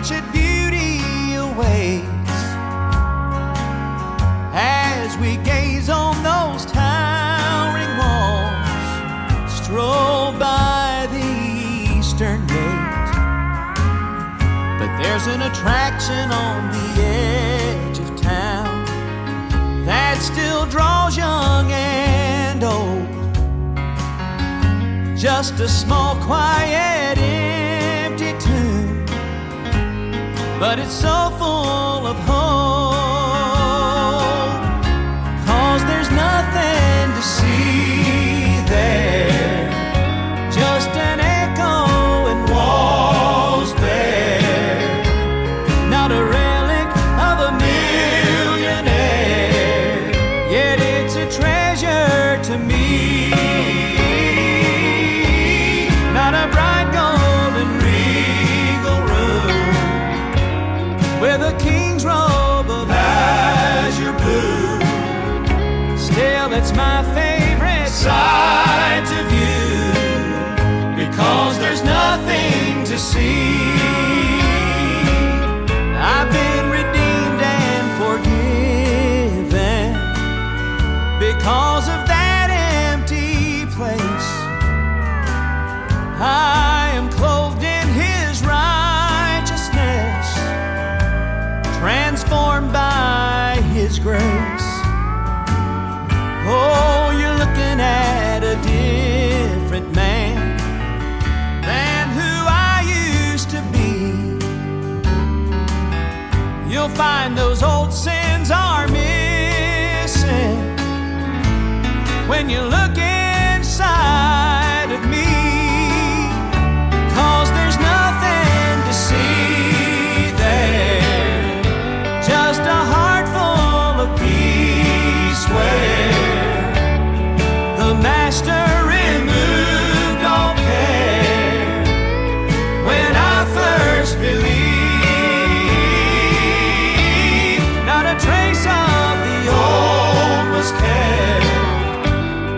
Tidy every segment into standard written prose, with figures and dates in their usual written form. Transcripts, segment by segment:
ancient beauty awaits as we gaze on those towering walls, stroll by the eastern gate. But there's an attraction on the edge of town that still draws young and old. Just a small, quiet, empty tomb, but it's so full of hope, 'cause there's nothing to see there, just an echo and walls bare, not a relic of a millionaire, yet it's a treasure to me. Not a bright golden regal room with a king's robe of azure blue. Still, it's my favorite sight to view, because there's nothing to see. I've been redeemed and forgiven because of that empty place. I am clothed in His righteousness, transformed by His grace. Oh, you're looking at a different man than who I used to be. You'll find those old sins are missing when you look inside of me. 'Cause there's nothing to see there, just a heart full of peace where the Master removed all care when I first believed. Not a trace of the old was kept,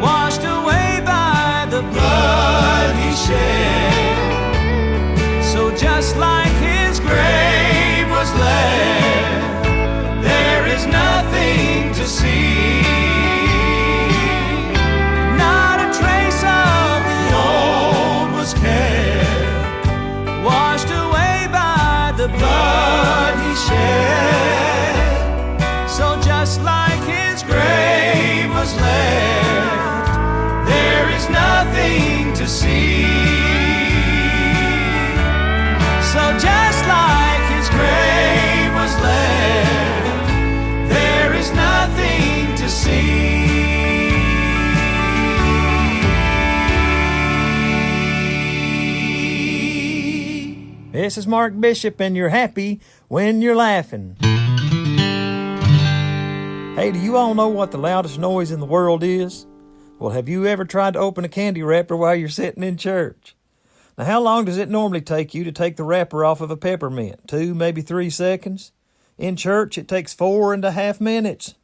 washed away by the blood He shed. So just like His grave was left, there is nothing to see. Not a trace of the old was kept, washed away by the blood He shed. So just like His grave was left, there is nothing to see. So just like His grave was left, there is nothing to see. This is Mark Bishop, and you're happy when you're laughing. Hey, do you all know what the loudest noise in the world is? Well, have you ever tried to open a candy wrapper while you're sitting in church? Now, how long does it normally take you to take the wrapper off of a peppermint? 2, maybe 3 seconds? In church, it takes 4.5 minutes.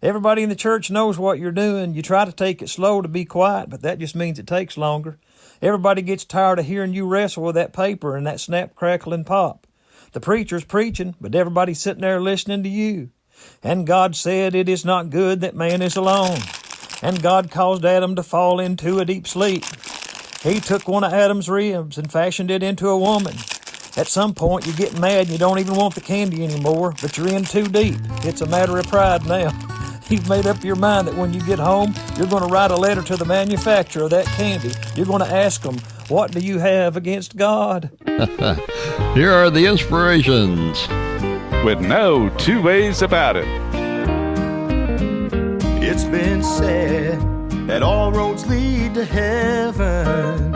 Everybody in the church knows what you're doing. You try to take it slow to be quiet, but that just means it takes longer. Everybody gets tired of hearing you wrestle with that paper and that snap, crackle, and pop. The preacher's preaching, but everybody's sitting there listening to you. And God said, "It is not good that man is alone." And God caused Adam to fall into a deep sleep. He took one of Adam's ribs and fashioned it into a woman. At some point, you get mad and you don't even want the candy anymore, but you're in too deep. It's a matter of pride now. You've made up your mind that when you get home, you're going to write a letter to the manufacturer of that candy. You're going to ask them, "What do you have against God?" Here are the inspirations. With no two ways about it. It's been said that all roads lead to heaven.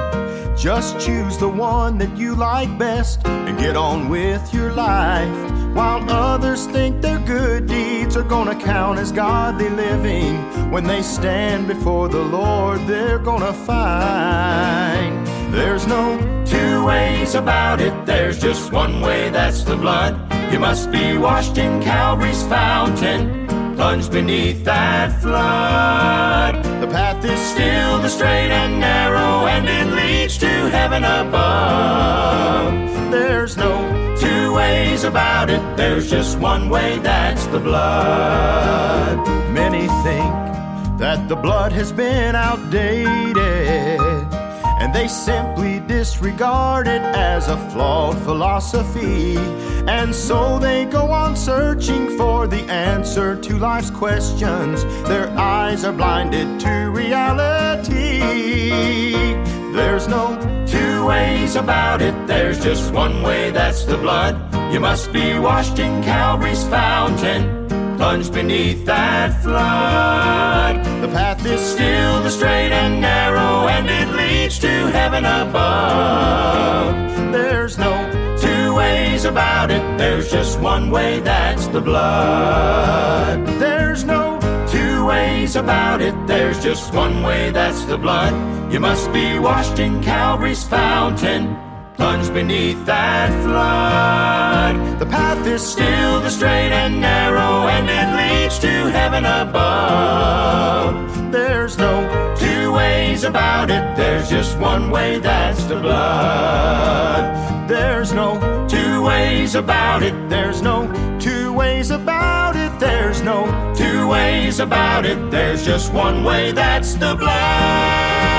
Just choose the one that you like best and get on with your life. While others think their good deeds are gonna count as godly living, when they stand before the Lord, they're gonna find there's no two ways about it. There's just one way, that's the blood. You must be washed in Calvary's fountain, plunged beneath that flood. The path is still the straight and narrow, and it leads to heaven above. There's no two two ways about it, there's just one way, that's the blood. Many think that the blood has been outdated, and they simply disregard it as a flawed philosophy. And so they go on searching for the answer to life's questions. Their eyes are blinded to reality. There's no two ways about it, there's just one way, that's the blood. You must be washed in Calvary's fountain, plunged beneath that flood. The path is still the straight and narrow, and it leads to heaven above. There's no two ways about it, there's just one way, that's the blood. There's no two ways about it, there's just one way, that's the blood. You must be washed in Calvary's fountain, plunged beneath that flood. The path is still the straight and narrow, and it leads to heaven above. There's no two ways about it, there's just one way, that's the blood. There's no two ways about it, there's no two ways about it, there's no two ways about it, there's just one way, that's the blood.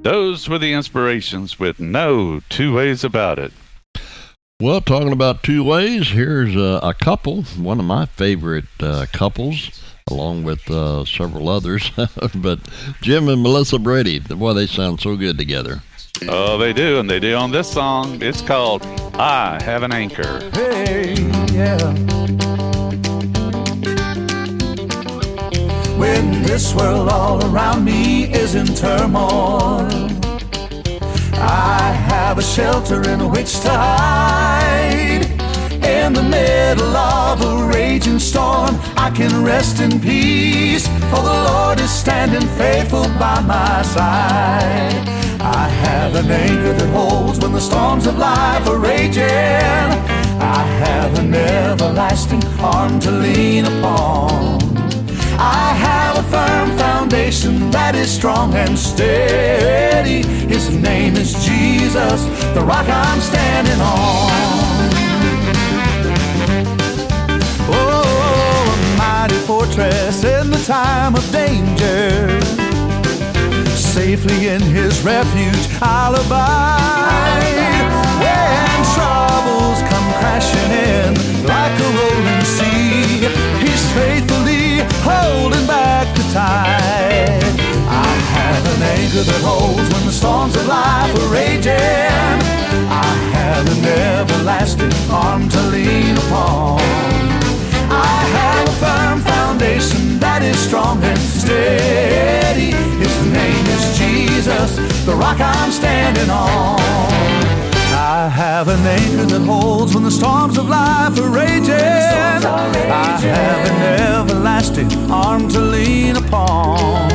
Those were the inspirations with no two ways about it. Well, talking about two ways, here's a couple, one of my favorite couples, along with several others. But Jim and Melissa Brady, boy, they sound so good together. Oh, they do, and they do on this song. It's called I Have an Anchor. Hey, yeah. When this world all around me is in turmoil, I have a shelter in which to hide. In the middle of a raging storm, I can rest in peace, for the Lord is standing faithful by my side. I have an anchor that holds when the storms of life are raging. I have an everlasting arm to lean upon. I have a firm foundation that is strong and steady. His name is Jesus, the rock I'm standing on. Oh, a mighty fortress in the time of danger. Safely in his refuge I'll abide. When troubles come crashing in like a rolling sea, he's faithfully holding back the tide. I have an anchor that holds when the storms of life are raging. I have an everlasting arm to lean upon. I have a firm foundation that is strong and steady. His name is Jesus, the rock I'm standing on. I have an anchor that holds when the storms of life are raging. I have an everlasting arm to lean upon.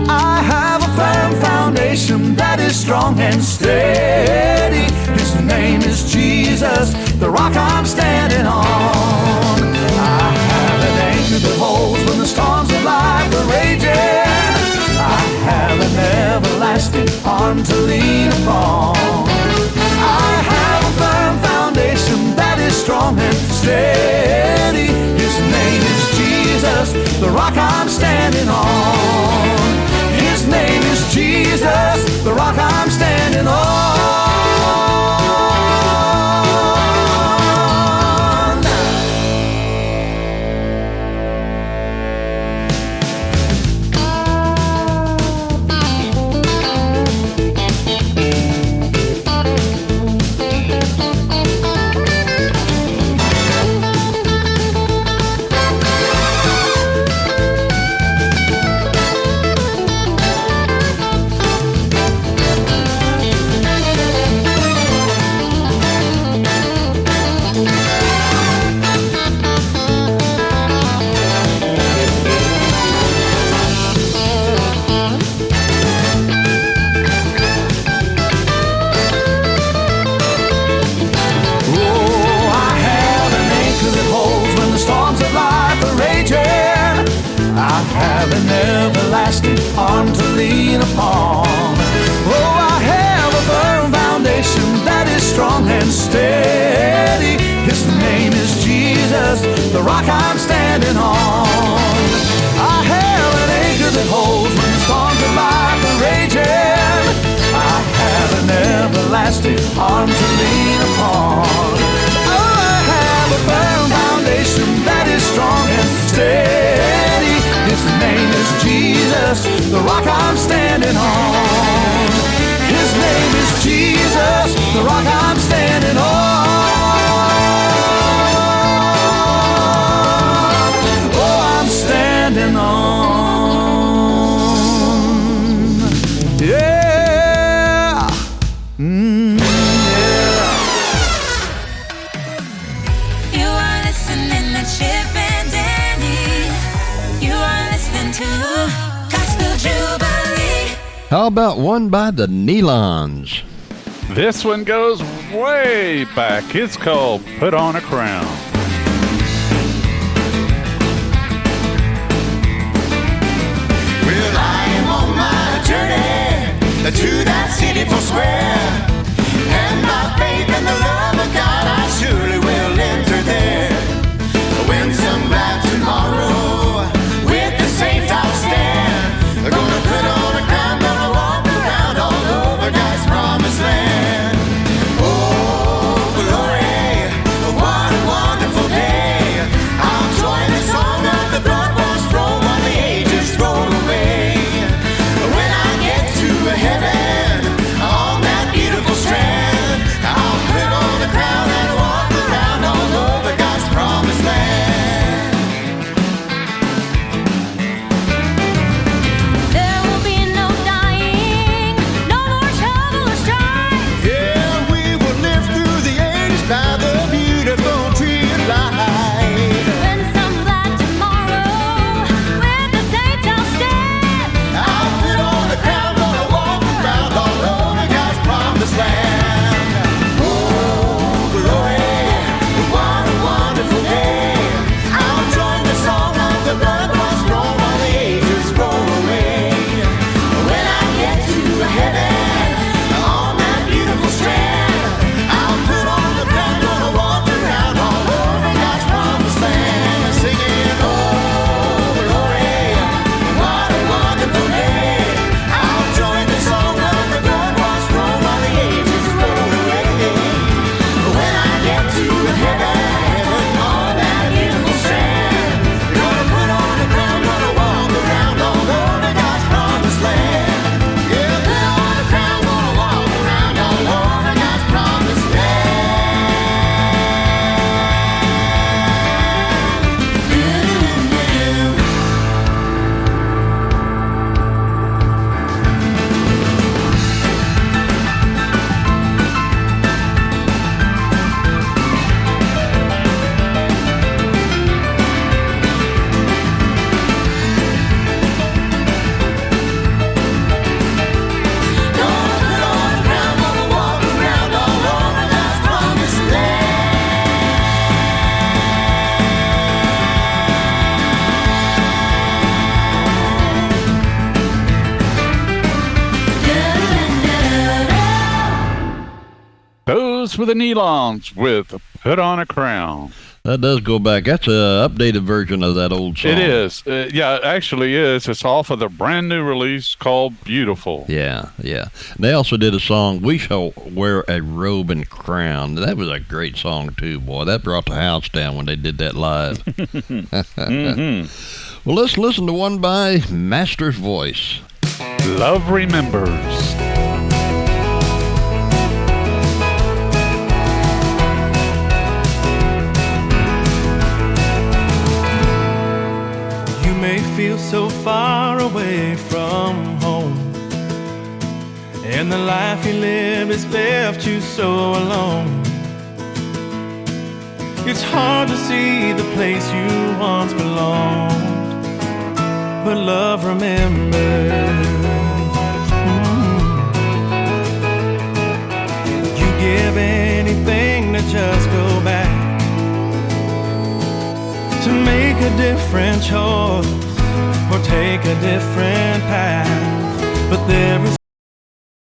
I have a firm foundation that is strong and steady. His name is Jesus, the rock I'm standing on. I have an anchor that holds when the storms of life are raging. I have an everlasting arm to lean upon. I have a firm foundation that is strong and steady. His name is Jesus, the rock I'm standing on. His name is Jesus, the rock I'm standing on. I have an everlasting arm to lean upon. rock I'm standing on. I have an anchor that holds when the storms of life are raging. I have an everlasting arm to lean upon. Oh, I have a firm foundation that is strong and steady. His name is Jesus, the rock I'm standing on. His name is Jesus, the rock I'm standing on. Oh, I'm standing on. Yeah. Yeah. You are listening to Chip and Denny. You are listening to Gospel Jubilee. How about one by the Neelons? This one goes way back. It's called Put on a Crown. Well, I am on my journey to that city for square, and by faith and the love of God, I surely will enter there. When some bright tomorrow with the saints I'll stand, gonna put on a crown, gonna walk around all over God's promised land. Oh, glory, what a wonderful day. I'll join the song of the blood-washed throne while the ages roll away. When I get to heaven, on that beautiful strand, I'll put on the crown and walk around all over God's promised land. There will be no dying, no more trouble or strife. Yeah, we will live through the ages by the beautiful tree of life. When some black tomorrow with the saints I'll stand. I'll put on the crown, gonna walk around all over God's promised land. Oh, glory, what a wonderful day. I'll join the song of the blood-washed throne while the ages roll away. When I get to heaven, on that beautiful strand, I'll put on the crown, gonna walk around all over God's promised land. Singing, oh, glory, what a wonderful day. I'll join the song of the blood-washed throne while the ages roll away. When I get to heaven, on that beautiful strand, gonna put on a crown, gonna walk around all over God's promised land. Yeah, put on a crown, gonna walk around all over God's promised land. Gonna put on a crown, gonna walk around all over God's promised land. Those were the Neelons with Put on a Crown. That does go back. That's a updated version of that old song. It is. Yeah, it actually is. It's off of the brand new release called Beautiful. Yeah, yeah. They also did a song, We Shall Wear a Robe and Crown. That was a great song, too, boy. That brought the house down when they did that live. Well, let's listen to one by Master's Voice. Love Remembers. You may feel so far away from home, and the life you live has left you so alone. It's hard to see the place you once belonged, but love remembers. You give anything to just go back, to make a different choice or take a different path, but there is